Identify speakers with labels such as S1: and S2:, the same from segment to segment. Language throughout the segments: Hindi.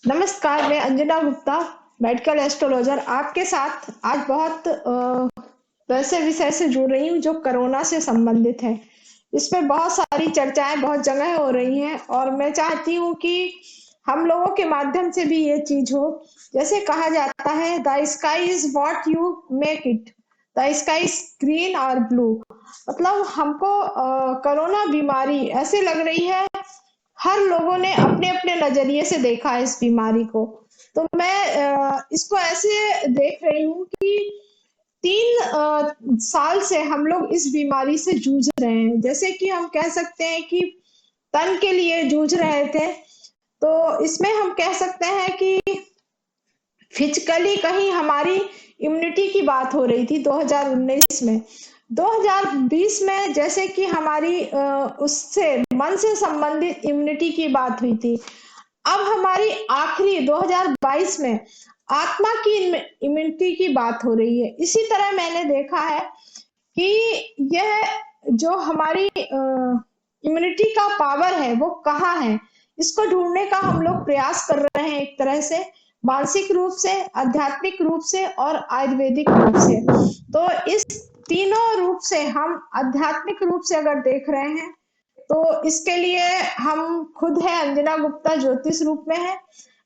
S1: नमस्कार, मैं अंजना गुप्ता, मेडिकल एस्ट्रोलॉजर आपके साथ आज बहुत वैसे विषय से जुड़ रही हूँ जो कोरोना से संबंधित है। इसमें बहुत सारी चर्चाएं बहुत जगह हो रही हैं और मैं चाहती हूँ कि हम लोगों के माध्यम से भी ये चीज हो। जैसे कहा जाता है, the sky is what you make it, the sky is green और ब्लू। मतलब हमको कोरोना बीमारी ऐसे लग रही है, हर लोगों ने अपने अपने नजरिए से देखा है इस बीमारी को। तो मैं इसको ऐसे देख रही हूँ कि 3 साल से हम लोग इस बीमारी से जूझ रहे हैं। जैसे कि हम कह सकते हैं कि तन के लिए जूझ रहे थे, तो इसमें हम कह सकते हैं कि फिजिकली कहीं हमारी इम्यूनिटी की बात हो रही थी 2019 में। 2020 में जैसे कि हमारी उससे मन से संबंधित इम्यूनिटी की बात हुई थी। अब हमारी आखिरी 2022 में आत्मा की इम्यूनिटी की बात हो रही है। इसी तरह मैंने देखा है कि यह जो हमारी इम्यूनिटी का पावर है वो कहाँ है, इसको ढूंढने का हम लोग प्रयास कर रहे हैं, एक तरह से मानसिक रूप से, आध्यात्मिक रूप से और आयुर्वेदिक रूप से। तो इस तीनों रूप से हम आध्यात्मिक रूप से अगर देख रहे हैं तो इसके लिए हम खुद है अंजना गुप्ता, ज्योतिष रूप में है।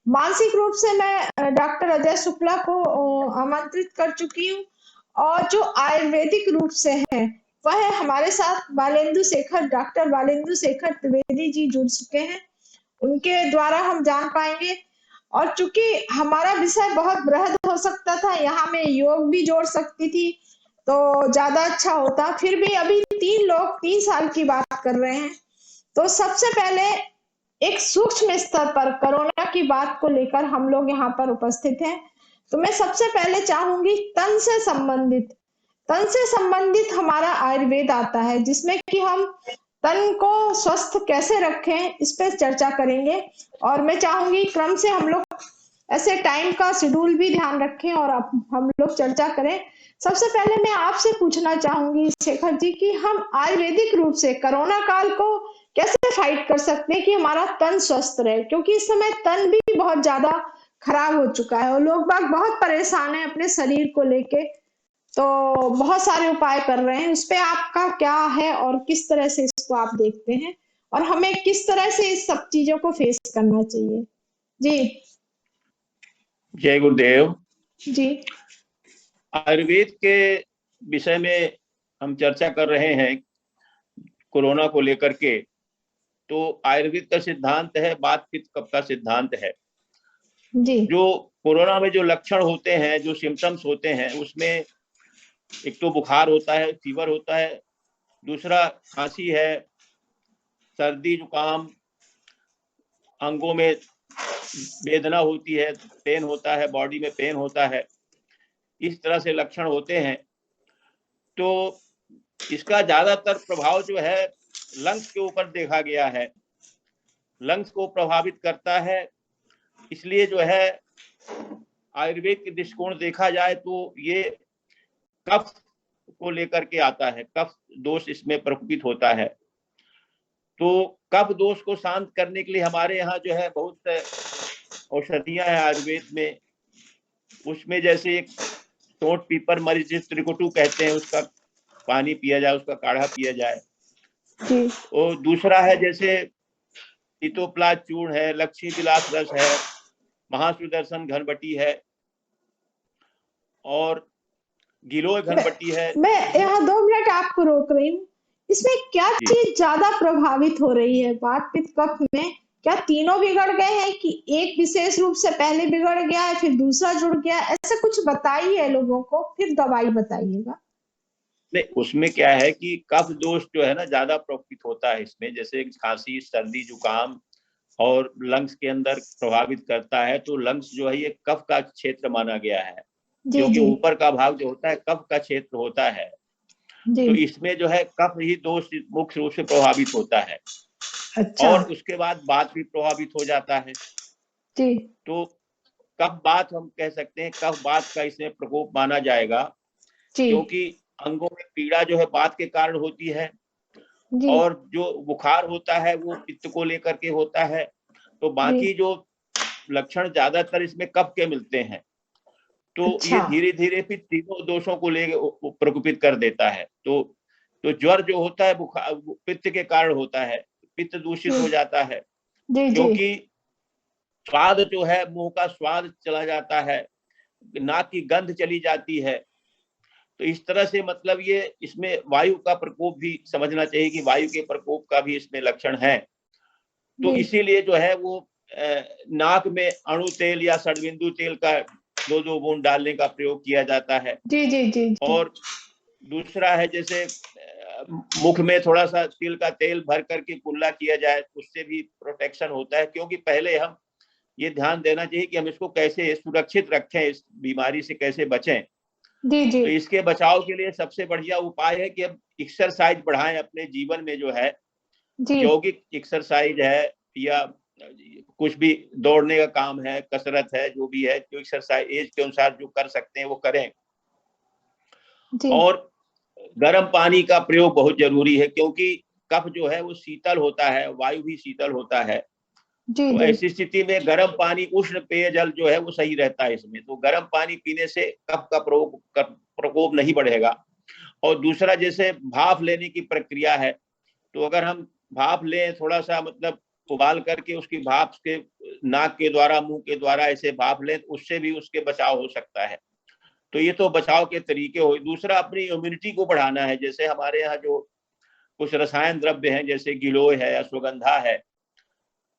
S1: मानसिक रूप से मैं डॉक्टर अजय शुक्ला को आमंत्रित कर चुकी हूँ। और जो आयुर्वेदिक रूप से है वह है हमारे साथ बालेंदु शेखर, डॉक्टर बालेंदु शेखर त्रिवेदी जी जुड़ चुके हैं। उनके द्वारा हम जान पाएंगे। और चूंकि हमारा विषय बहुत बृहद हो सकता था, यहाँ मैं योग भी जोड़ सकती थी तो ज्यादा अच्छा होता। फिर भी अभी 3 लोग 3 साल की बात कर रहे हैं। तो सबसे पहले एक सूक्ष्म स्तर पर कोरोना की बात को लेकर हम लोग यहाँ पर उपस्थित हैं। तो मैं सबसे पहले चाहूंगी तन से संबंधित हमारा आयुर्वेद आता है, जिसमें कि हम तन को स्वस्थ कैसे रखें इस पर चर्चा करेंगे। और मैं चाहूंगी क्रम से हम लोग ऐसे टाइम का शेड्यूल भी ध्यान रखें और अब हम लोग चर्चा करें। सबसे पहले मैं आपसे पूछना चाहूंगी शेखर जी कि हम आयुर्वेदिक रूप से कोरोना काल को कैसे फाइट कर सकते हैं कि हमारा तन स्वस्थ रहे, क्योंकि इस समय तन भी बहुत ज्यादा खराब हो चुका है और लोग बाग बहुत परेशान हैं अपने शरीर को लेके। तो बहुत सारे उपाय कर रहे हैं, उस पे आपका क्या है और किस तरह से इसको आप देखते हैं और हमें किस तरह से इस सब चीजों को फेस करना चाहिए। जी।
S2: जय गुरुदेव।
S1: जी।
S2: आयुर्वेद के विषय में हम चर्चा कर रहे हैं कोरोना को लेकर के। तो आयुर्वेद का सिद्धांत है वात पित्त कफ का सिद्धांत है।
S1: जी।
S2: जो कोरोना में जो लक्षण होते हैं, जो सिम्टम्स होते हैं, उसमें एक तो बुखार होता है, फीवर होता है, दूसरा खांसी है, सर्दी जुकाम, अंगों में वेदना होती है, पेन होता है, बॉडी में पेन होता है, इस तरह से लक्षण होते हैं। तो इसका ज्यादातर प्रभाव जो है लंग्स के ऊपर देखा गया है, लंग्स को प्रभावित करता है। इसलिए जो है आयुर्वेद के दृष्टिकोण देखा जाए तो ये कफ को लेकर के आता है, कफ दोष इसमें प्रकोपित होता है। तो कफ दोष को शांत करने के लिए हमारे यहाँ जो है बहुत औषधियां हैं आयुर्वेद में। उसमें जैसे एक सोंठ पीपर मरीच त्रिकुटु कहते हैं, उसका पानी पिया जाए, उसका काढ़ा पिया जाए। और दूसरा है जैसे इतोप्लाज चूर्ण है, लक्ष्मी विलास रस है, महासुदर्शन घनबटी है और गिलोय घनबटी है।
S1: मैं यहाँ 2 मिनट आपको रोक रही हूँ। इसमें क्या चीज ज्यादा प्रभावित हो रही है वात पित्त कफ में? क्या तीनों बिगड़ गए हैं कि एक विशेष रूप से पहले बिगड़ गया है फिर दूसरा जुड़ गया, ऐसा कुछ बताइए लोगों को, फिर दवाई बताइएगा।
S2: नहीं, उसमें क्या है कि कफ दोष जो है ना ज्यादा प्रकोपित होता है इसमें। जैसे खांसी, सर्दी, जुकाम और लंग्स के अंदर प्रभावित करता है। तो लंग्स जो है ये कफ का क्षेत्र माना गया है,
S1: जी
S2: क्योंकि
S1: जी
S2: ऊपर का भाग जो होता है कफ का क्षेत्र होता है।
S1: जी।
S2: तो इसमें जो है कफ ही दोष मुख्य रूप से प्रभावित होता है।
S1: अच्छा।
S2: और उसके बाद बात भी प्रभावित हो जाता है।
S1: जी
S2: तो कफ बात हम कह सकते हैं, कफ बात का इसमें प्रकोप माना जाएगा,
S1: जी
S2: क्योंकि अंगों में पीड़ा जो है बात के कारण होती है
S1: जी
S2: और जो बुखार होता है वो पित्त को लेकर के होता है। तो
S1: जी।
S2: बाकी जो लक्षण ज्यादातर इसमें कफ के मिलते हैं। तो
S1: अच्छा।
S2: ये धीरे धीरे फिर तीनों दोषों को ले प्रकोपित कर देता है। तो ज्वर जो होता है बुखार पित्त के कारण होता है, पित्त दूषित हो जाता है,
S1: जी जी।
S2: क्योंकि स्वाद जो है, मुंह का स्वाद चला जाता है, नाक की गंध चली जाती है। तो इस तरह से मतलब ये इसमें वायु का प्रकोप भी समझना चाहिए कि वायु के प्रकोप का भी इसमें लक्षण है। तो
S1: जी
S2: इसीलिए जो है वो नाक में अणु तेल या षडबिंदु तेल का 2-2 बूंद डालने का प्रयोग किया जाता है।
S1: जी जी जी जी।
S2: और दूसरा है जैसे मुख में थोड़ा सा तिल का तेल भर करके कुल्ला किया जाए, उससे भी प्रोटेक्शन होता है। क्योंकि पहले हम ये ध्यान देना चाहिए कि हम इसको कैसे सुरक्षित रखें, इस बीमारी से कैसे बचें।
S1: जी जी
S2: तो इसके बचाव के लिए सबसे बढ़िया उपाय है कि हम एक्सरसाइज बढ़ाएं अपने जीवन में, जो है
S1: जी
S2: यौगिक एक्सरसाइज है या कुछ भी दौड़ने का काम है, कसरत है, जो भी है, जो एक्सरसाइज एज के अनुसार जो कर सकते हैं वो करें।
S1: जी
S2: और गर्म पानी का प्रयोग बहुत जरूरी है, क्योंकि कफ जो है वो शीतल होता है, वायु भी शीतल होता है।
S1: जी
S2: तो
S1: जी
S2: ऐसी स्थिति में गर्म पानी, उष्ण पेयजल जो है वो सही रहता है इसमें। तो गर्म पानी पीने से कफ का प्रकोप नहीं बढ़ेगा। और दूसरा, जैसे भाप लेने की प्रक्रिया है, तो अगर हम भाप लें थोड़ा सा, मतलब उबाल करके उसकी भाप के नाक के द्वारा, मुंह के द्वारा ऐसे भाप लें, तो उससे भी उसके बचाव हो सकता है। तो ये तो बचाव के तरीके हो। दूसरा, अपनी इम्यूनिटी को बढ़ाना है। जैसे हमारे यहाँ जो कुछ रसायन द्रव्य हैं, जैसे गिलोय है, अश्वगंधा है,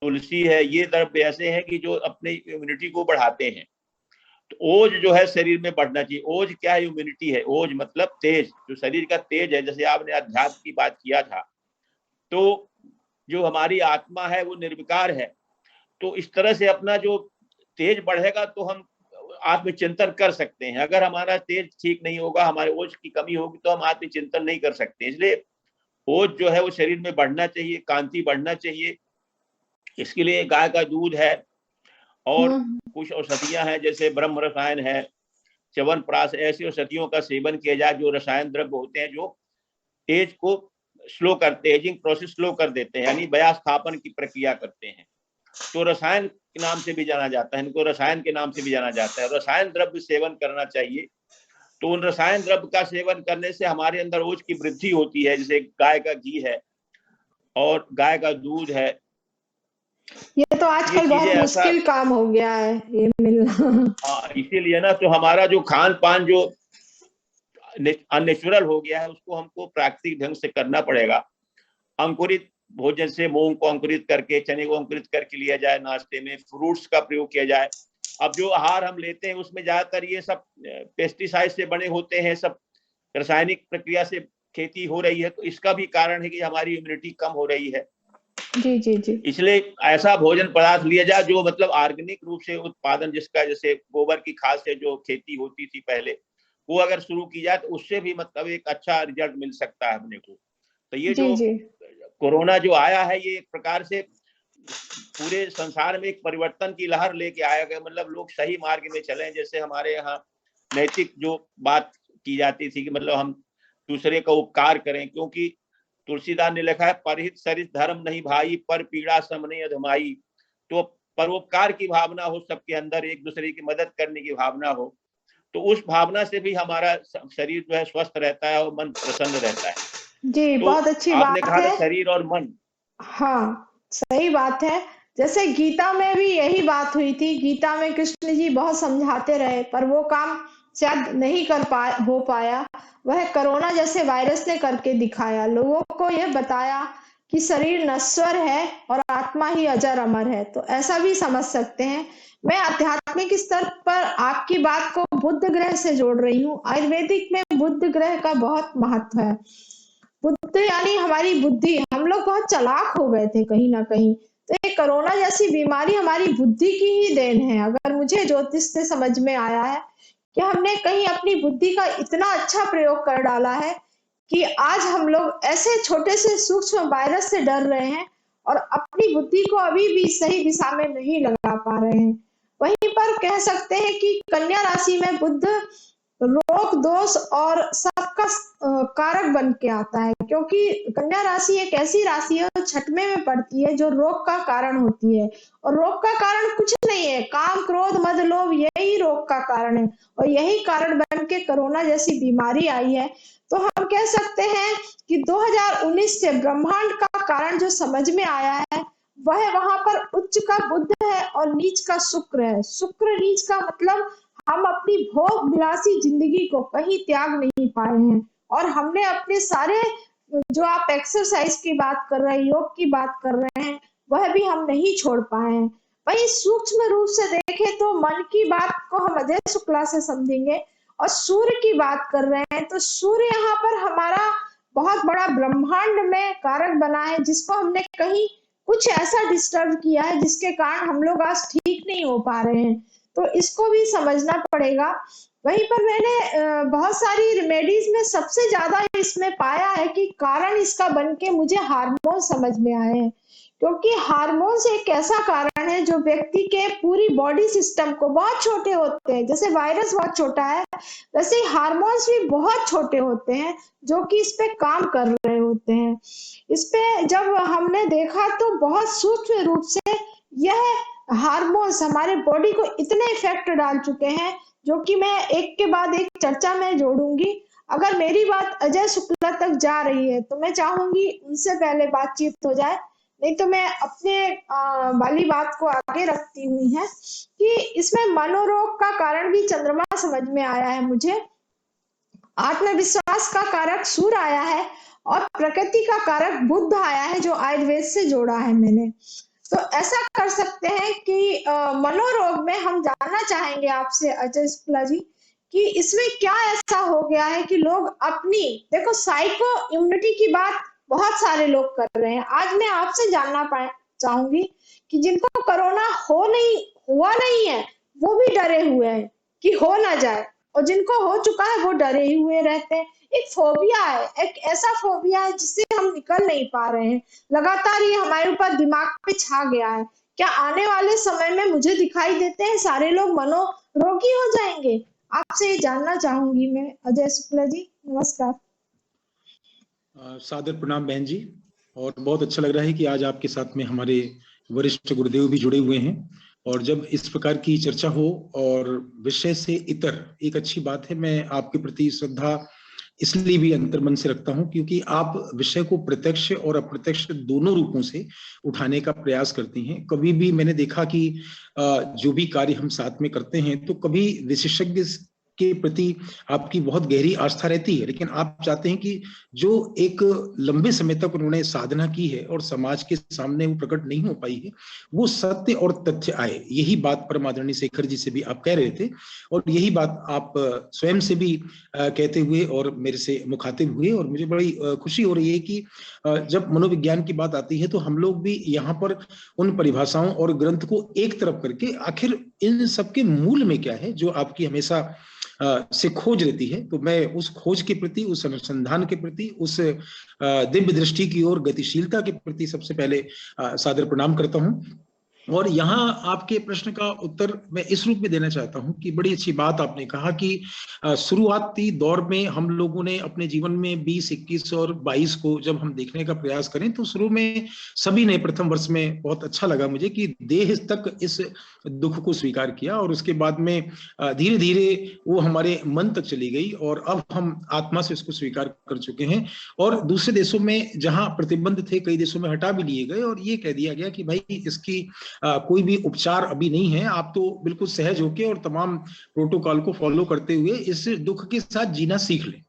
S2: तुलसी है, ये द्रव्य ऐसे हैं कि जो अपनी इम्यूनिटी को बढ़ाते हैं। तो ओज जो है शरीर में बढ़ना चाहिए। ओज क्या है? इम्यूनिटी है। ओज मतलब तेज, जो शरीर का तेज है। जैसे आपने अध्यात्म की बात किया था, तो जो हमारी आत्मा है वो निर्विकार है। तो इस तरह से अपना जो तेज बढ़ेगा तो हम आत्मचिंतन कर सकते हैं। अगर हमारा तेज ठीक नहीं होगा, हमारे ओज की कमी होगी, तो हम आत्मचिंतन नहीं कर सकते। इसलिए ओज जो है वो शरीर में बढ़ना चाहिए, कांति बढ़ना चाहिए। इसके लिए गाय का दूध है, और
S1: हम्म।
S2: कुछ औषधियां हैं, जैसे ब्रह्म रसायन है, च्यवनप्राश, ऐसी औषधियों का सेवन किया जाए, जो रसायन द्रव्य होते हैं जो एज को स्लो करते, एजिंग प्रोसेस स्लो कर देते हैं, यानी वयास्थापन की प्रक्रिया करते हैं। तो रसायन के नाम से भी जाना जाता है, इनको रसायन के नाम से भी जाना जाता है। रसायन द्रव्य सेवन करना चाहिए। तो उन रसायन द्रव्य का सेवन करने से हमारे अंदर ओज की वृद्धि होती है। जैसे गाय का घी है और गाय का दूध है,
S1: ये तो
S2: ये
S1: आजकल
S2: चीजें
S1: बहुत
S2: ऐसा।
S1: मुश्किल काम हो गया है ये मिलना।
S2: इसीलिए ना, तो हमारा जो खान पान जो अननेचुरल हो गया है, उसको हमको प्राकृतिक ढंग से करना पड़ेगा। अंकुरित भोजन से मूंग को अंकुरित करके, चने को अंकुरित करके लिया जाए, नाश्ते में फ्रूट्स का प्रयोग किया जाए। अब जो आहार हम लेते हैं उसमें ज्यादातर ये सब पेस्टिसाइड से बने होते हैं, सब रासायनिक प्रक्रिया से खेती हो रही है। तो इसका भी कारण है कि हमारी इम्यूनिटी कम हो रही है।
S1: जी जी जी
S2: इसलिए ऐसा भोजन पदार्थ लिया जाए जो मतलब ऑर्गेनिक रूप से उत्पादन, जिसका जैसे गोबर की खाद से जो खेती होती थी पहले, वो अगर शुरू की जाए तो उससे भी मतलब एक अच्छा रिजल्ट मिल सकता है अपने को। तो ये
S1: जी
S2: जो
S1: जी
S2: कोरोना जो आया है, ये एक प्रकार से पूरे संसार में एक परिवर्तन की लहर लेके आया गया। मतलब लोग सही मार्ग में चले। जैसे हमारे यहाँ नैतिक जो बात की जाती थी कि मतलब हम दूसरे का उपकार करें, क्योंकि तुलसीदास ने लिखा है, परहित सरित धर्म नहीं भाई, पर पीड़ा सम नहीं अधमाई। तो परोपकार की भावना हो सबके अंदर, एक दूसरे की मदद करने की भावना हो, तो उस भावना से भी हमारा शरीर जो है स्वस्थ रहता है और मन प्रसन्न रहता है।
S1: जी,
S2: तो
S1: बहुत अच्छी
S2: आपने
S1: बात
S2: कहा था
S1: है।
S2: शरीर और मन।
S1: हाँ, सही बात है। जैसे गीता में भी यही बात हुई थी। गीता में कृष्ण जी बहुत समझाते रहे, पर वो काम शायद नहीं हो पाया। वह कोरोना जैसे वायरस ने करके दिखाया। लोगों को यह बताया कि शरीर नश्वर है और आत्मा ही अजर अमर है। तो ऐसा भी समझ सकते हैं। मैं आध्यात्मिक स्तर पर आपकी बात को बुद्ध ग्रह से जोड़ रही हूँ। आयुर्वेदिक में बुद्ध ग्रह का बहुत महत्व है। बुद्ध यानी हमारी बुद्धि। हम लोग बहुत चालाक हो गए थे कहीं ना कहीं। तो ये कोरोना जैसी बीमारी हमारी बुद्धि की ही देन है। अगर मुझे ज्योतिष से समझ में आया है कि हमने कहीं अपनी बुद्धि का इतना अच्छा प्रयोग कर डाला है कि आज हम लोग ऐसे छोटे से सूक्ष्म वायरस से डर रहे हैं और अपनी बुद्धि को अभी भी सही दिशा में नहीं लगा पा रहे हैं। वहीं पर कह सकते हैं कि कन्या राशि में बुद्ध रोग दोष और सबका कारक बन के आता है, क्योंकि कन्या राशि एक ऐसी राशि है जो छठवें में पड़ती है, जो रोग का कारण होती है। और रोग का कारण कुछ नहीं है, काम क्रोध मद लोभ, यही रोग का कारण है। और यही कारण बन के कोरोना जैसी बीमारी आई है। तो हम कह सकते हैं कि 2019 से ब्रह्मांड का कारण जो समझ में आया है, वह वहां पर उच्च का बुध है और नीच का शुक्र है। शुक्र नीच का मतलब हम अपनी भोग विलासी जिंदगी को कहीं त्याग नहीं पाए हैं। और हमने अपने सारे, जो आप एक्सरसाइज की बात कर रहे हैं, योग की बात कर रहे हैं, वह भी हम नहीं छोड़ पाए हैं। वही सूक्ष्म रूप से देखें तो मन की बात को हम अजय शुक्ला से समझेंगे। और सूर्य की बात कर रहे हैं तो सूर्य यहाँ पर हमारा बहुत बड़ा ब्रह्मांड में कारक बना है, जिसको हमने कहीं कुछ ऐसा डिस्टर्ब किया है जिसके कारण हम लोग आज ठीक नहीं हो पा रहे हैं। तो इसको भी समझना पड़ेगा। वहीं पर मैंने बहुत सारी रेमेडीज में सबसे ज्यादा इसमें पाया है कि कारण इसका बन के मुझे हार्मोन समझ में आए हैं। क्योंकि हार्मोन्स एक ऐसा कारण है जो व्यक्ति के पूरी बॉडी सिस्टम को, बहुत छोटे होते हैं, जैसे वायरस बहुत छोटा है, वैसे ही हार्मोन्स भी बहुत छोटे होते हैं, जो कि इस पे काम कर रहे होते हैं। इस पे जब हमने देखा तो बहुत सूक्ष्म रूप से यह हार्मोन्स हमारे बॉडी को इतने इफेक्ट डाल चुके हैं, जो कि मैं एक के बाद एक चर्चा में जोड़ूंगी। अगर मेरी बात अजय शुक्ला तक जा रही है तो मैं चाहूंगी उनसे पहले बातचीत हो जाए, नहीं तो मैं अपने वाली बात को आगे रखती हुई है कि इसमें मनोरोग का कारण भी चंद्रमा समझ में आया है मुझे। आत्मविश्वास का कारक सूर्य आया है और प्रकृति का कारक बुध आया है, जो आयुर्वेद से जोड़ा है मैंने। तो ऐसा कर सकते हैं कि मनोरोग में हम जानना चाहेंगे आपसे अजय शुक्ला जी कि इसमें क्या ऐसा हो गया है कि लोग अपनी, देखो साइको इम्यूनिटी की बात बहुत सारे लोग कर रहे हैं। आज मैं आपसे जानना चाहूंगी कि जिनको कोरोना हुआ नहीं है, वो भी डरे हुए हैं कि हो ना जाए, और जिनको हो चुका है वो डरे ही हुए रहते हैं। एक फोबिया है, एक ऐसा फोबिया है जिससे हम निकल नहीं पा रहे हैं। लगातार ये हमारे ऊपर दिमाग पे छा गया है। क्या आने वाले समय में मुझे दिखाई देते हैं सारे लोग मनोरोगी हो जाएंगे? आपसे ये जानना चाहूंगी मैं अजय शुक्ला जी। नमस्कार।
S3: सादर प्रणाम बहन जी। और बहुत अच्छा लग रहा है कि आज आपके साथ में हमारे वरिष्ठ गुरुदेव भी जुड़े हुए हैं। और जब इस प्रकार की चर्चा हो और विषय से इतर, एक अच्छी बात है। मैं आपके प्रति श्रद्धा इसलिए भी अंतर्मन से रखता हूं क्योंकि आप विषय को प्रत्यक्ष और अप्रत्यक्ष दोनों रूपों से उठाने का प्रयास करती हैं। कभी भी मैंने देखा कि जो भी कार्य हम साथ में करते हैं तो कभी विशेषज्ञ के प्रति आपकी बहुत गहरी आस्था रहती है, लेकिन आप चाहते हैं कि जो एक लंबे समय तक उन्होंने साधना की है और समाज के सामने वो प्रकट नहीं हो पाई है, वो सत्य और तथ्य आए। यही बात परम आदरणीय शेखर जी से भी आप कह रहे थे और यही बात आप स्वयं से भी कहते हुए और मेरे से मुखातिब हुए। और मुझे बड़ी खुशी हो रही है कि जब मनोविज्ञान की बात आती है तो हम लोग भी यहाँ पर उन परिभाषाओं और ग्रंथ को एक तरफ करके आखिर इन सबके मूल में क्या है, जो आपकी हमेशा से खोज रहती है। तो मैं उस खोज के प्रति, उस अनुसंधान के प्रति, उस दिव्य दृष्टि की ओर गतिशीलता के प्रति सबसे पहले सादर प्रणाम करता हूं। और यहाँ आपके प्रश्न का उत्तर मैं इस रूप में देना चाहता हूं कि बड़ी अच्छी बात आपने कहा कि शुरुआती दौर में हम लोगों ने अपने जीवन में 20, 21 और 22 को जब हम देखने का प्रयास करें तो शुरू में सभी ने प्रथम वर्ष में बहुत अच्छा लगा मुझे कि देह तक इस दुख को स्वीकार किया और उसके बाद में धीरे धीरे वो हमारे मन तक चली गई और अब हम आत्मा से इसको स्वीकार कर चुके हैं। और दूसरे देशों में जहां प्रतिबंध थे, कई देशों में हटा भी लिए गए और ये कह दिया गया कि भाई इसकी कोई भी उपचार अभी नहीं है, आप तो बिल्कुल सहज होके और तमाम प्रोटोकॉल को फॉलो करते हुए इस दुख के साथ जीना सीख लें।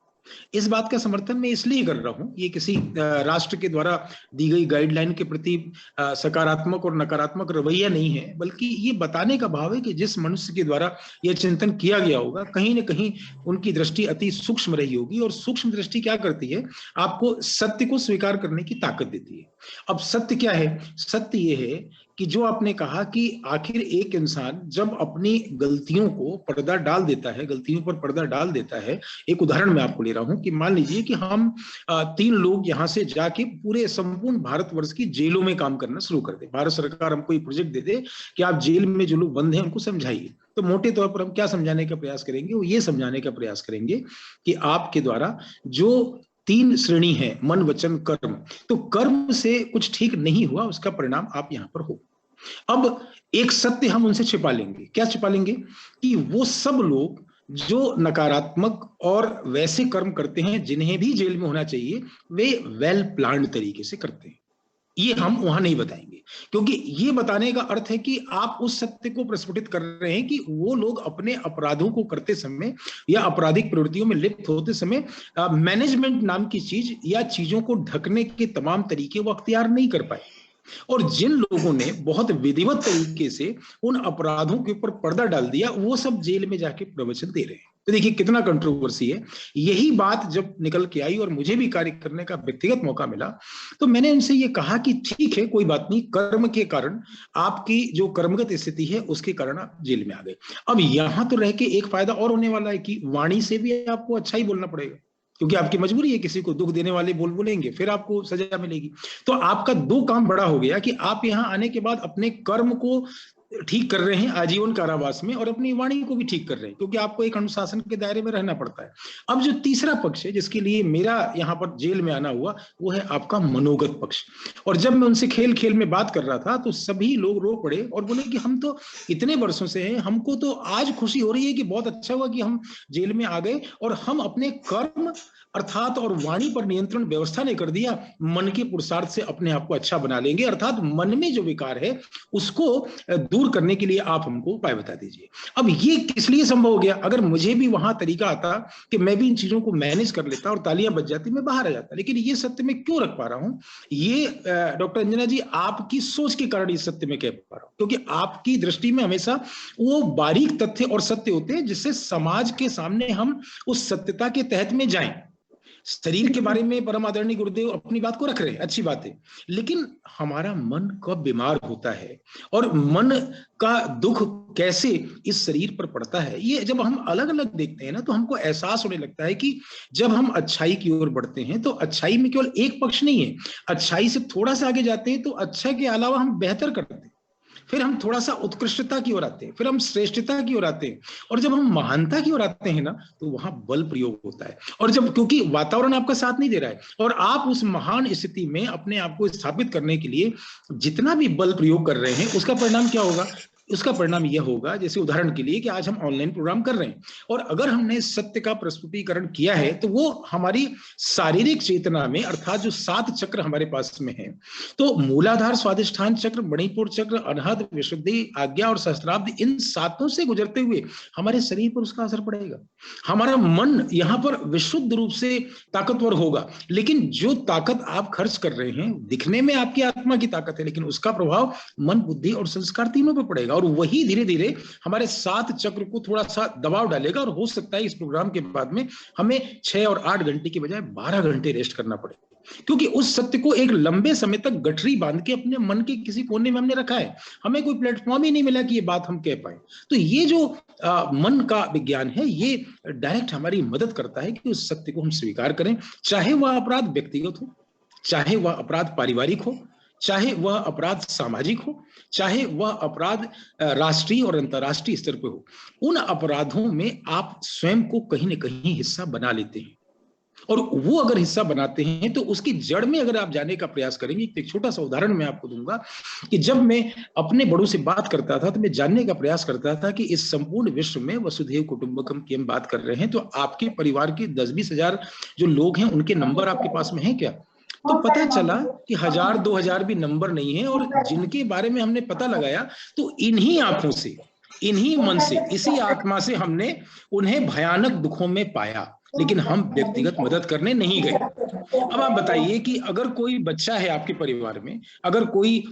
S3: इस बात का समर्थन मैं इसलिए कर रहा हूं, ये किसी राष्ट्र के द्वारा दी गई गाइडलाइन के प्रति सकारात्मक और नकारात्मक रवैया नहीं है, बल्कि ये बताने का भाव है कि जिस मनुष्य के द्वारा यह चिंतन किया गया होगा, कहीं ना कहीं उनकी दृष्टि अति सूक्ष्म रही होगी। और सूक्ष्म दृष्टि क्या करती है, आपको सत्य को स्वीकार करने की ताकत देती है। अब सत्य क्या है? सत्य ये है कि जो आपने कहा कि आखिर एक इंसान जब अपनी गलतियों को पर्दा डाल देता है, गलतियों पर पर्दा डाल देता है। एक उदाहरण मैं आपको ले रहा हूं कि मान लीजिए कि हम 3 लोग यहां से जाके पूरे संपूर्ण भारतवर्ष की जेलों में काम करना शुरू कर दे। भारत सरकार हमको ये प्रोजेक्ट दे दे कि आप जेल में जो लोग बंद हैं उनको समझाइए। तो मोटे तौर पर हम क्या समझाने का प्रयास करेंगे, वो ये समझाने का प्रयास करेंगे कि आपके द्वारा जो 3 श्रेणी है, मन वचन कर्म, तो कर्म से कुछ ठीक नहीं हुआ, उसका परिणाम आप यहां पर हो। अब एक सत्य हम उनसे छिपा लेंगे। क्या छिपा लेंगे? कि वो सब लोग जो नकारात्मक और वैसे कर्म करते हैं जिन्हें भी जेल में होना चाहिए, वे वेल प्लान्ड तरीके से करते हैं। ये हम वहां नहीं बताएंगे, क्योंकि ये बताने का अर्थ है कि आप उस सत्य को प्रस्फुटित कर रहे हैं कि वो लोग अपने अपराधों को करते समय या आपराधिक प्रवृत्तियों में लिप्त होते समय मैनेजमेंट नाम की चीज या चीजों को ढकने के तमाम तरीके वो अख्तियार नहीं कर पाए। और जिन लोगों ने बहुत विधिवत तरीके से उन अपराधों के ऊपर पर्दा डाल दिया, वो सब जेल में जाके प्रवचन दे रहे हैं। तो देखिए कितना कंट्रोवर्सी है। यही बात जब निकल के आई और मुझे भी कार्य करने का व्यक्तिगत मौका मिला, तो मैंने उनसे ये कहा कि ठीक है, कोई बात नहीं, कर्म के कारण, आपकी जो कर्मगत स्थिति है उसके कारण आप जेल में आ गए। अब यहां तो रह के एक फायदा और होने वाला है कि वाणी से भी आपको अच्छा ही बोलना पड़ेगा, क्योंकि आपकी मजबूरी है, किसी को दुख देने वाले बोल बोलेंगे, फिर आपको सजा मिलेगी। तो आपका 2 काम बड़ा हो गया कि आप यहां आने के बाद अपने कर्म को ठीक कर रहे हैं आजीवन कारावास में, और अपनी वाणी को भी ठीक कर रहे हैं, क्योंकि आपको एक अनुशासन के दायरे में रहना पड़ता है। अब जो तीसरा पक्ष है जिसके लिए मेरा यहाँ पर जेल में आना हुआ, वो है आपका मनोगत पक्ष। और जब मैं उनसे खेल खेल में बात कर रहा था, तो सभी लोग रो पड़े और बोले कि हम तो इतने वर्षों से हैं, हमको तो आज खुशी हो रही है कि बहुत अच्छा हुआ कि हम जेल में आ गए, और हम अपने कर्म अर्थात और वाणी पर नियंत्रण व्यवस्था ने कर दिया, मन के पुरुषार्थ से अपने आप को अच्छा बना लेंगे, अर्थात मन में जो विकार है उसको दूर करने के लिए आप हमको उपाय बता दीजिए। अब ये किस लिए संभव हो गया? अगर मुझे भी वहां तरीका आता कि मैं भी इन चीजों को मैनेज कर लेता और तालियां बज जाती, मैं बाहर आ जाता। लेकिन ये सत्य मैं क्यों रख पा रहा हूं? ये डॉक्टर अंजना जी, आपकी सोच के कारण इस सत्य में कह पा रहा हूं, क्योंकि आपकी दृष्टि में हमेशा वो बारीक तथ्य और सत्य होते हैं जिससे समाज के सामने हम उस सत्यता के तहत में जाएं। शरीर के बारे में परम आदरणीय गुरुदेव अपनी बात को रख रहे हैं, अच्छी बात है, लेकिन हमारा मन कब बीमार होता है और मन का दुख कैसे इस शरीर पर पड़ता है, ये जब हम अलग अलग देखते हैं ना, तो हमको एहसास होने लगता है कि जब हम अच्छाई की ओर बढ़ते हैं तो अच्छाई में केवल एक पक्ष नहीं है, अच्छाई से थोड़ा सा आगे जाते हैं तो अच्छा के अलावा हम बेहतर करते हैं, फिर हम थोड़ा सा उत्कृष्टता की ओर आते हैं, फिर हम श्रेष्ठता की ओर आते हैं, और जब हम महानता की ओर आते हैं ना, तो वहां बल प्रयोग होता है। और जब, क्योंकि वातावरण आपका साथ नहीं दे रहा है और आप उस महान स्थिति में अपने आप को स्थापित करने के लिए जितना भी बल प्रयोग कर रहे हैं, उसका परिणाम क्या होगा? उसका परिणाम यह होगा, जैसे उदाहरण के लिए कि आज हम ऑनलाइन प्रोग्राम कर रहे हैं, और अगर हमने सत्य का प्रस्तुतिकरण किया है तो वो हमारी शारीरिक चेतना में, अर्थात जो 7 चक्र हमारे पास में है, तो मूलाधार, स्वादिष्ठान चक्र, मणिपुर चक्र, अनहद, विशुद्धि, आज्ञा और सहस्त्राब्द, इन 7 से गुजरते हुए हमारे शरीर पर उसका असर पड़ेगा। हमारा मन यहाँ पर विशुद्ध रूप से ताकतवर होगा, लेकिन जो ताकत आप खर्च कर रहे हैं, दिखने में आपकी आत्मा की ताकत है, लेकिन उसका प्रभाव मन, बुद्धि और संस्कार तीनों पर पड़ेगा, और वही धीरे धीरे हमारे 7 चक्र को थोड़ा सा दबाव डालेगा, और हो सकता है इस प्रोग्राम के बाद में हमें 6 और 8 घंटे की बजाय 12 घंटे रेस्ट करना पड़े, क्योंकि उस सत्य को एक लंबे समय तक गठरी बांध के अपने मन के किसी कोने में हमने रखा है, हमें कोई प्लेटफॉर्म ही नहीं मिला कि ये बात हम कह पाए। तो ये जो मन का विज्ञान है, ये डायरेक्ट हमारी मदद करता है कि उस सत्य को हम स्वीकार करें, चाहे वह अपराध व्यक्तिगत हो, चाहे वह अपराध पारिवारिक हो, चाहे वह अपराध सामाजिक हो, चाहे वह अपराध राष्ट्रीय और अंतर्राष्ट्रीय स्तर पर हो। उन अपराधों में आप स्वयं को कहीं न कहीं हिस्सा बना लेते हैं, और वो अगर हिस्सा बनाते हैं तो उसकी जड़ में अगर आप जाने का प्रयास करेंगे। एक छोटा सा उदाहरण मैं आपको दूंगा कि जब मैं अपने बड़ों से बात करता था तो मैं जानने का प्रयास करता था कि इस संपूर्ण विश्व में वसुधैव कुटुंबकम की हम बात कर रहे हैं, तो आपके परिवार के 10-20 हजार जो लोग हैं, उनके नंबर आपके पास में है क्या? तो पता चला कि 1000-2000 भी नंबर नहीं है, और जिनके बारे में हमने पता लगाया तो इन्हीं आंखों से, इन्हीं मन से, इसी आत्मा से हमने उन्हें भयानक दुखों में पाया, लेकिन हम व्यक्तिगत मदद करने नहीं गए। अब आप बताइए कि अगर कोई बच्चा है आपके परिवार में, अगर कोई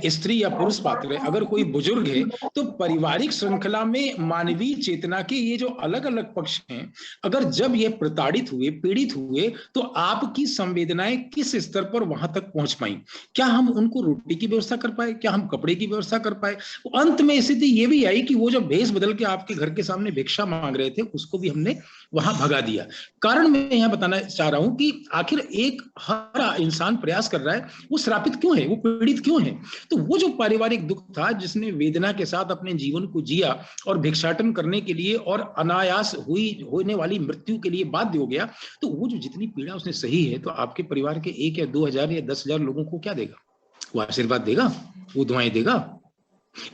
S3: स्त्री या पुरुष पात्र है, अगर कोई बुजुर्ग है, तो पारिवारिक श्रृंखला में मानवीय चेतना के ये जो अलग अलग पक्ष हैं, अगर जब ये प्रताड़ित हुए, पीड़ित हुए, तो आपकी संवेदनाएं किस स्तर पर वहां तक पहुंच पाई? क्या हम उनको रोटी की व्यवस्था कर पाए? क्या हम कपड़े की व्यवस्था कर पाए? अंत में स्थिति ये भी आई कि वो जो भेष बदल के आपके घर के सामने भिक्षा मांग रहे थे, उसको भी हमने वहां भगा दिया। कारण मैं यहाँ बताना चाह रहा हूं कि आखिर एक हर इंसान प्रयास कर रहा है, वो श्रापित क्यों है, वो पीड़ित क्यों है? तो वो जो पारिवारिक दुख था, जिसने वेदना के साथ अपने जीवन को जिया और भिक्षाटन करने के लिए और अनायास होने वाली मृत्यु के लिए बाध्य हो गया, तो वो जो जितनी पीड़ा उसने सही है, तो आपके परिवार के 1 या 2,000 या 10,000 लोगों को क्या देगा? वो आशीर्वाद देगा, वो दुआएं देगा?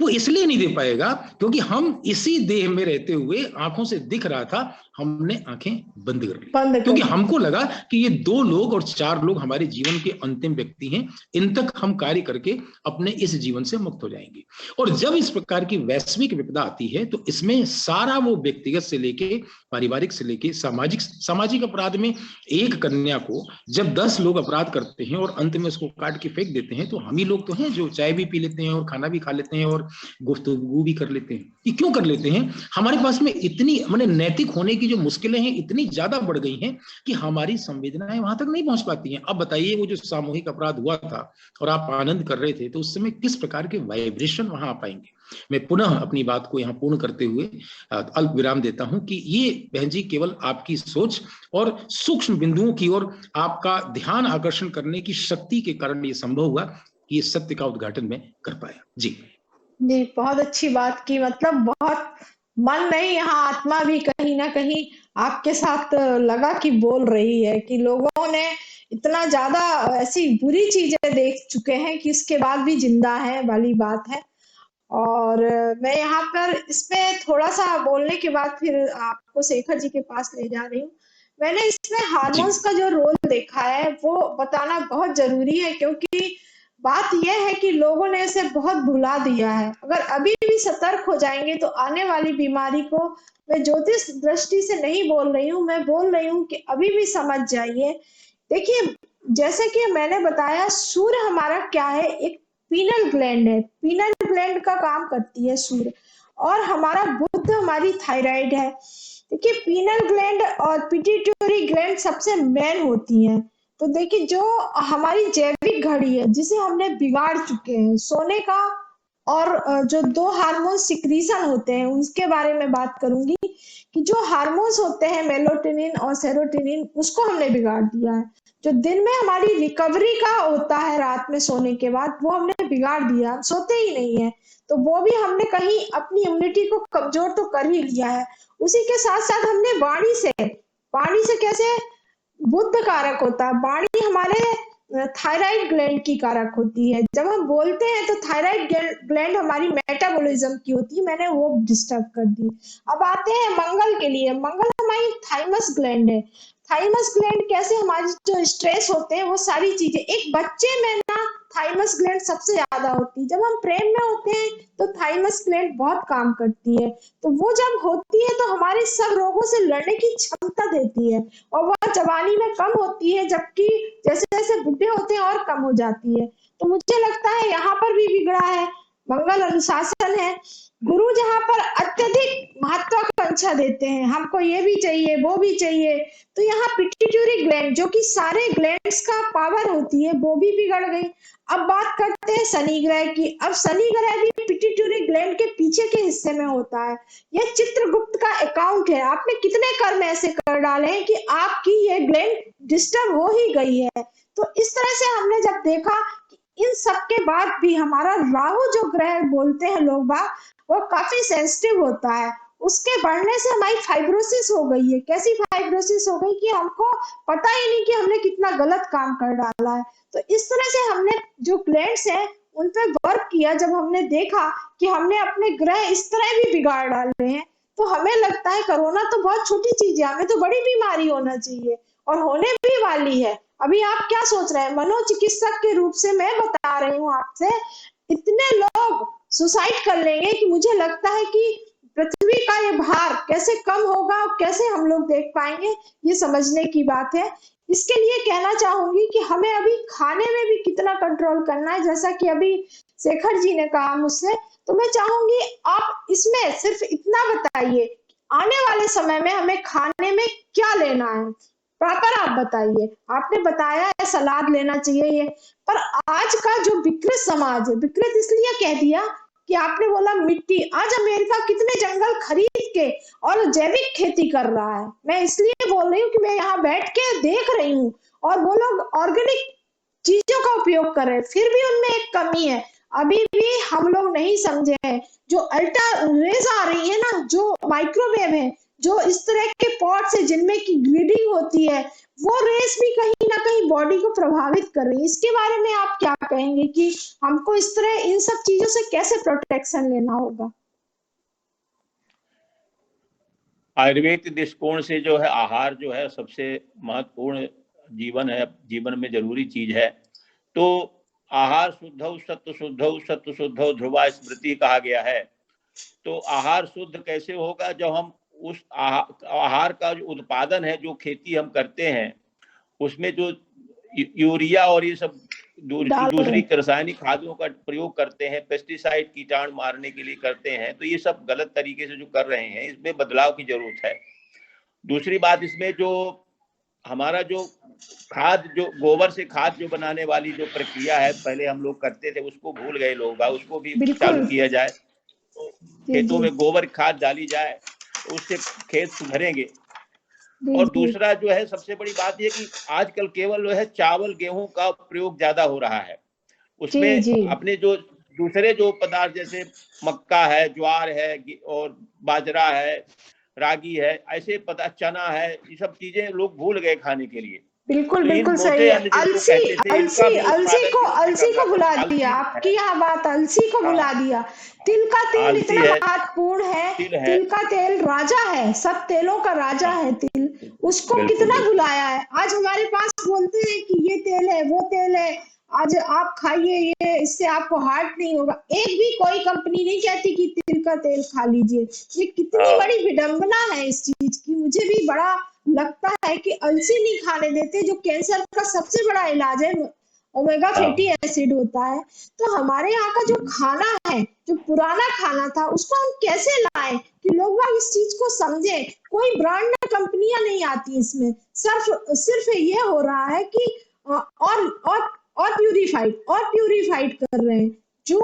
S3: वो इसलिए नहीं दे पाएगा क्योंकि हम इसी देह में रहते हुए आंखों से दिख रहा था, हमने आंखें बंद कर ली, क्योंकि हमको लगा कि ये 2 लोग और 4 लोग हमारे जीवन के अंतिम व्यक्ति हैं, इन तक हम कार्य करके अपने इस जीवन से मुक्त हो जाएंगे। और जब इस प्रकार की वैश्विक विपदा आती है, तो इसमें सारा वो व्यक्तिगत से लेके पारिवारिक से लेके सामाजिक अपराध में एक कन्या को जब 10 लोग अपराध करते हैं और अंत में उसको काट के फेंक देते हैं, तो हम ही लोग तो हैं जो चाय भी पी लेते हैं और खाना भी खा लेते हैं और गुफ्तगू भी कर लेते हैं। ये क्यों कर लेते हैं? हमारे पास में इतनी माने नैतिक होने की जो मुश्किलें हैं इतनी ज्यादा बढ़ गई हैं कि हमारी संवेदनाएं वहां तक नहीं पहुंच पाती हैं। अब बताइए, वो जो सामूहिक अपराध हुआ था और आप आनंद कर रहे थे, तो उस समय किस प्रकार के वाइब्रेशन वहां आ पाएंगे? मैं पुनः अपनी बात को यहाँ पूर्ण करते हुए अल्प विराम देता हूं कि ये बहन जी केवल आपकी सोच और सूक्ष्म बिंदुओं की ओर आपका ध्यान आकर्षण करने की शक्ति के कारण ये संभव हुआ कि इस सत्य का उद्घाटन मैं कर पाया। जी
S1: बहुत अच्छी बात की, मतलब बहुत मन नहीं, यहाँ आत्मा भी कहीं ना कहीं आपके साथ लगा कि बोल रही है कि लोगों ने इतना ज्यादा ऐसी बुरी चीजें देख चुके हैं कि इसके बाद भी जिंदा है वाली बात है। और मैं यहाँ पर इसमें थोड़ा सा बोलने के बाद फिर आपको शेखर जी के पास ले जा रही हूँ। मैंने इसमें हार्मोन्स का जो रोल देखा है वो बताना बहुत जरूरी है, क्योंकि बात यह है कि लोगों ने इसे बहुत भुला दिया है। अगर अभी भी सतर्क हो जाएंगे तो आने वाली बीमारी को, मैं ज्योतिष दृष्टि से नहीं बोल रही हूँ, मैं बोल रही हूँ कि अभी भी समझ जाइए। देखिए, जैसे कि मैंने बताया, सूर्य हमारा क्या है, एक पीनल ग्लैंड है, पीनल ग्लैंड का काम करती है सूर्य, और हमारा बुध हमारी थायराइड है। देखिए, पीनल ग्लैंड और पिट्यूटरी ग्लैंड सबसे मेन होती है। तो देखिए, जो हमारी जैविक घड़ी है जिसे हमने बिगाड़ चुके हैं सोने का, और जो 2 हार्मोन सिक्रीशन होते हैं उसके बारे में बात करूंगी कि जो हार्मोन्स होते हैं मेलाटोनिन और सेरोटोनिन, उसको हमने बिगाड़ दिया है। जो दिन में हमारी रिकवरी का होता है रात में सोने के बाद, वो हमने बिगाड़ दिया, सोते ही नहीं है। तो वो भी हमने कहीं अपनी इम्यूनिटी को कमजोर तो कर ही लिया है। उसी के साथ साथ हमने वाणी से कैसे बुद्ध कारक होता है, वाणी हमारे थायराइड ग्लैंड की कारक होती है। जब हम बोलते हैं तो थायराइड ग्लैंड हमारी मेटाबॉलिज्म की होती है, मैंने वो डिस्टर्ब कर दी। अब आते हैं मंगल के लिए। मंगल हमारी थाइमस ग्लैंड है। थाइमस ग्लैंड कैसे, हमारी जो स्ट्रेस होते हैं वो सारी चीजें, एक बच्चे में ना थाइमस ग्लैंड सबसे ज्यादा होती है। जब हम प्रेम में होते हैं तो थाइमस ग्लैंड बहुत काम करती है। तो वो जब होती है तो हमारे सब रोगों से लड़ने की क्षमता देती है, और वह जवानी में कम होती है, जबकि जैसे जैसे बुढ़े होते हैं और कम हो जाती है। तो मुझे लगता है यहाँ पर भी बिगड़ा है। मंगल अनुशासन है, गुरु जहाँ पर अत्यधिक महत्वाकांक्षा देते हैं, हमको ये भी चाहिए वो भी चाहिए, तो यहाँ पिट्यूटरी ग्लैंड जो कि सारे ग्लैंड्स का पावर होती है वो भी बिगड़ गई। अब बात करते हैं शनि ग्रह की। अब शनि ग्रह भी पिट्यूटरी ग्लैंड के पीछे के हिस्से में होता है। यह चित्रगुप्त का अकाउंट है, आपने कितने कर्म ऐसे कर डाले हैं कि आपकी ये ग्लैंड डिस्टर्ब हो ही गई है। तो इस तरह से हमने जब देखा कि इन सब के बाद भी हमारा राहु जो ग्रह बोलते हैं लोग बाग, वो काफी सेंसिटिव होता है। उसके बढ़ने से हमारी फाइब्रोसिस हो गई है। कैसी फाइब्रोसिस हो गई कि हमको पता ही नहीं कि हमने कितना गलत काम कर डाला है। तो इस तरह से हमने जो ग्लैंड्स हैं उन पे वर्क किया। जब हमने देखा कि हमने अपने ग्रह इस तरह भी बिगाड़ डाले हैं, तो हमें लगता है कोरोना तो बहुत छोटी चीज है, हमें तो बड़ी बीमारी होना चाहिए, और होने भी वाली है। अभी आप क्या सोच रहे हैं, मनोचिकित्सक के रूप से मैं बता रही हूँ आपसे, इतने लोग सुसाइड कर लेंगे कि मुझे लगता है कि पृथ्वी का ये भार कैसे कम होगा और कैसे हम लोग देख पाएंगे, ये समझने की बात है। इसके लिए कहना चाहूंगी कि हमें अभी खाने में भी कितना कंट्रोल करना है, जैसा कि अभी शेखर जी ने कहा मुझसे। तो मैं चाहूंगी आप इसमें सिर्फ इतना बताइए, आने वाले समय में हमें खाने में क्या लेना है, प्रॉपर आप बताइए। आपने बताया है सलाद लेना चाहिए ये, पर आज का जो विकृत समाज है, विकृत इसलिए कह दिया कि आपने बोला मिट्टी, आज अमेरिका कितने जंगल खरीद के और जैविक खेती कर रहा है। मैं इसलिए बोल रही हूँ कि मैं यहाँ बैठ के देख रही हूँ, और वो लोग ऑर्गेनिक चीजों का उपयोग कर रहे हैं, फिर भी उनमें एक कमी है, अभी भी हम लोग नहीं समझे हैं। जो अल्ट्रा रेज आ रही है ना, जो माइक्रोवेव है, जो इस तरह के पॉट से जिनमें की ग्रीडिंग होती है, वो रेस भी कहीं ना कहीं बॉडी को प्रभावित कर रही है। इसके बारे में आप क्या कहेंगे कि हमको इस तरह इन सब चीजों से कैसे प्रोटेक्शन लेना होगा?
S2: आयुर्वेद के दृष्टिकोण से जो है आहार जो है सबसे महत्वपूर्ण जीवन में जरूरी चीज है। तो आहार शुद्धौ सत्व शुद्धौ ध्रुवा स्मृति कहा गया है। तो आहार शुद्ध कैसे होगा? जब हम उस आहार का जो उत्पादन है, जो खेती हम करते हैं, उसमें जो यूरिया और ये सब दूसरी रासायनिक खादों का प्रयोग करते हैं, पेस्टिसाइड कीटाणु मारने के लिए करते हैं, तो ये सब गलत तरीके से जो कर रहे हैं, इसमें बदलाव की जरूरत है। दूसरी बात, इसमें जो हमारा जो खाद, जो गोबर से खाद जो बनाने वाली जो प्रक्रिया है, पहले हम लोग करते थे, उसको भूल गए लोग, उसको भी चालू किया जाए। तो खेतों में गोबर खाद डाली जाए, तो उससे खेत सुधरेंगे। और दूसरा जो है सबसे बड़ी बात यह कि आजकल केवल जो है चावल गेहूं का प्रयोग ज्यादा हो रहा है, उसमें अपने जो दूसरे जो पदार्थ जैसे मक्का है, ज्वार है और बाजरा है, रागी है, ऐसे पदार्थ, चना है, ये सब चीजें लोग भूल गए खाने के लिए।
S1: बिल्कुल बिल्कुल सही है। अलसी को भुला दिया, आपकी यहाँ बात अलसी को भुला दिया। तिल का तेल इतना महत्वपूर्ण है, तिल का तेल राजा है, सब तेलों का राजा है तिल, उसको कितना भुलाया है। आज हमारे पास बोलते हैं कि ये तेल है, वो तेल है, आज आप खाइए ये, इससे आपको हार्ट नहीं होगा। एक भी कोई कंपनी नहीं कहती कि तिल का तेल खा लीजिए। ये कितनी बड़ी विडंबना है इस चीज की। मुझे भी बड़ा लगता है कि अलसी नहीं खाने देते, जो कैंसर का सबसे बड़ा इलाज है, ओमेगा फैटी एसिड होता है। तो हमारे यहाँ का जो खाना है, जो पुराना खाना था, उसको हम कैसे लाएं कि लोग इस चीज को समझे। कोई ब्रांड कंपनियां नहीं आती इसमें, सिर्फ ये हो रहा है कि और प्यूरिफाइड कर रहे हैं। जो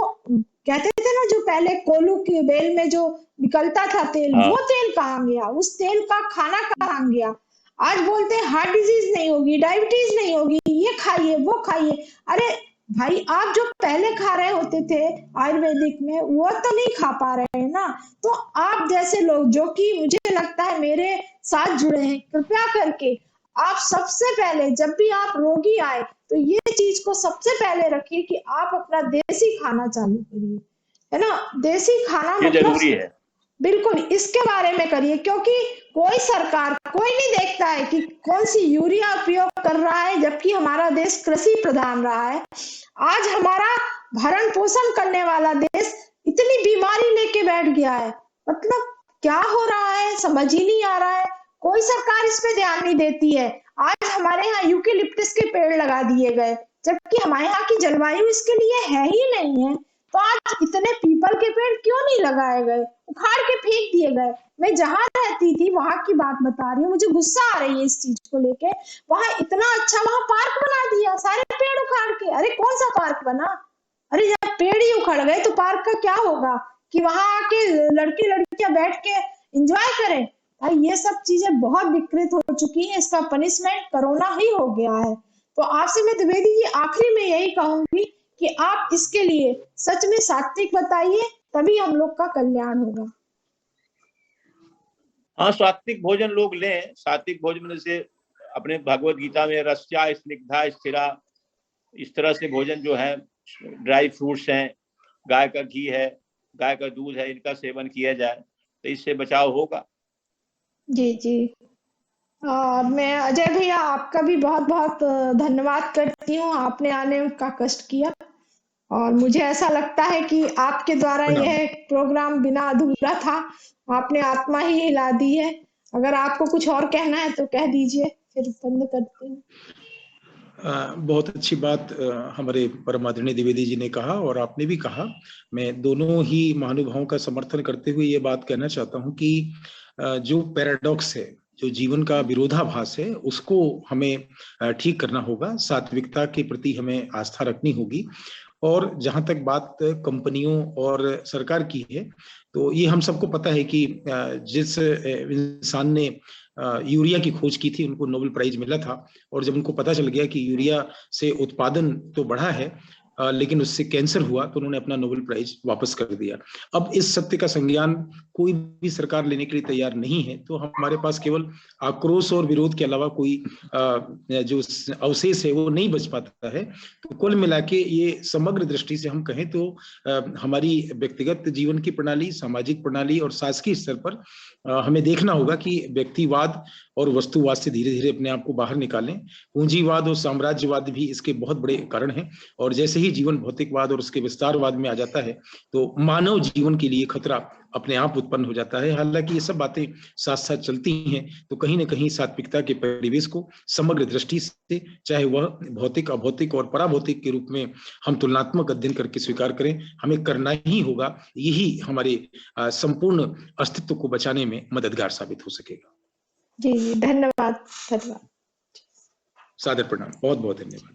S1: कहते थे ना, जो पहले कोलू के बेल में जो निकलता था तेल, वो तेल कहाँ गया? उस तेल का खाना कहाँ गया? आज बोलते हैं हार्ट डिजीज नहीं होगी, डायबिटीज नहीं होगी, ये खाइए वो खाइए। अरे भाई, आप जो पहले खा रहे होते थे आयुर्वेदिक में, वो तो नहीं खा पा रहे हैं ना। तो आप जैसे लोग जो कि मुझे लगता है मेरे साथ जुड़े हैं, कृपया करके आप सबसे पहले जब भी आप रोगी आए, तो ये चीज को सबसे पहले रखिए कि आप अपना देसी खाना चालू करिए, है ना। देसी खाना मतलब
S2: जरूरी है,
S1: बिल्कुल इसके बारे में करिए, क्योंकि कोई सरकार, कोई नहीं देखता है कि कौन सी यूरिया उपयोग कर रहा है, जबकि हमारा देश कृषि प्रधान रहा है। आज हमारा भरण पोषण करने वाला देश इतनी बीमारी लेके बैठ गया है, मतलब क्या हो रहा है समझ ही नहीं आ रहा है। कोई सरकार इस पे ध्यान नहीं देती है। आज हमारे यहाँ यूकेलिप्टस के पेड़ लगा दिए गए, जबकि हमारे यहाँ की जलवायु इसके लिए है ही नहीं है। तो आज इतने पीपल के पेड़ क्यों नहीं लगाए गए, उखाड़ के फेंक दिए गए। मैं जहां रहती थी वहां की बात बता रही हूँ, मुझे गुस्सा आ रही है इस चीज को लेके। वहां इतना अच्छा वहां पार्क बना दिया, सारे पेड़ उखाड़ के। अरे कौन सा पार्क बना? अरे जब पेड़ ही उखड़ गए तो पार्क का क्या होगा कि वहां आके लड़के लड़कियां बैठ के एंजॉय करें? भाई ये सब चीजें बहुत विकृत हो चुकी हैं, इसका पनिशमेंट कोरोना ही हो गया है। तो आपसे मैं द्विवेदी जी आखिरी में यही कहूंगी कि आप इसके लिए सच में सात्विक बताइए, तभी हम लोग का कल्याण होगा।
S2: हाँ, सात्विक भोजन लोग लें। सात्विक भोजन से अपने भगवत गीता में रस्या स्निग्धा स्थिरा, इस तरह से भोजन जो है, ड्राई फ्रूट्स हैं, गाय का घी है, गाय का दूध है, इनका सेवन किया जाए तो इससे बचाव होगा।
S1: जी जी। मैं अजय भैया आपका भी बहुत बहुत धन्यवाद करती हूँ, आपने आने का कष्ट किया, और मुझे ऐसा लगता है कि आपके द्वारा यह प्रोग्राम बिना अधूरा था। आपने आत्मा ही हिला दी है। अगर आपको कुछ और कहना है तो कह दीजिए, फिर बंद करते हैं।
S3: बहुत अच्छी बात हमारे परम आदरणीय द्विवेदी जी ने कहा और आपने भी कहा। मैं दोनों ही महानुभावों का समर्थन करते हुए ये बात कहना चाहता हूँ कि जो पैराडॉक्स है, जो जीवन का विरोधाभास है, उसको हमें ठीक करना होगा। सात्विकता के प्रति हमें आस्था रखनी होगी और जहां तक बात कंपनियों और सरकार की है, तो ये हम सबको पता है कि जिस इंसान ने यूरिया की खोज की थी उनको नोबेल प्राइज मिला था, और जब उनको पता चल गया कि यूरिया से उत्पादन तो बढ़ा है लेकिन उससे कैंसर हुआ, तो उन्होंने अपना नोबेल प्राइज वापस कर दिया। अब इस सत्य का संज्ञान कोई भी सरकार लेने के लिए तैयार नहीं है, तो हमारे पास केवल आक्रोश और विरोध के अलावा कोई जो अवशेष है वो नहीं बच पाता है। तो कुल मिला के ये समग्र दृष्टि से हम कहें तो हमारी व्यक्तिगत जीवन की प्रणाली, सामाजिक प्रणाली और शासकीय स्तर पर हमें देखना होगा कि व्यक्तिवाद और वस्तुवाद से धीरे धीरे अपने आप को बाहर निकालें। पूंजीवाद और साम्राज्यवाद भी इसके बहुत बड़े कारण हैं, और जैसे ही जीवन भौतिकवाद और उसके विस्तारवाद में आ जाता है तो मानव जीवन के लिए खतरा अपने आप उत्पन्न हो जाता है। हालांकि ये सब बातें साथ साथ चलती हैं, तो कहीं ना कहीं सात्विकता के परिवेश को समग्र दृष्टि से, चाहे वह भौतिक, अभौतिक और पराभौतिक के रूप में हम तुलनात्मक अध्ययन करके स्वीकार करें, हमें करना ही होगा। यही हमारे संपूर्ण अस्तित्व को बचाने में मददगार साबित हो सकेगा।
S1: जी धन्यवाद।
S3: सादर प्रणाम, बहुत बहुत धन्यवाद।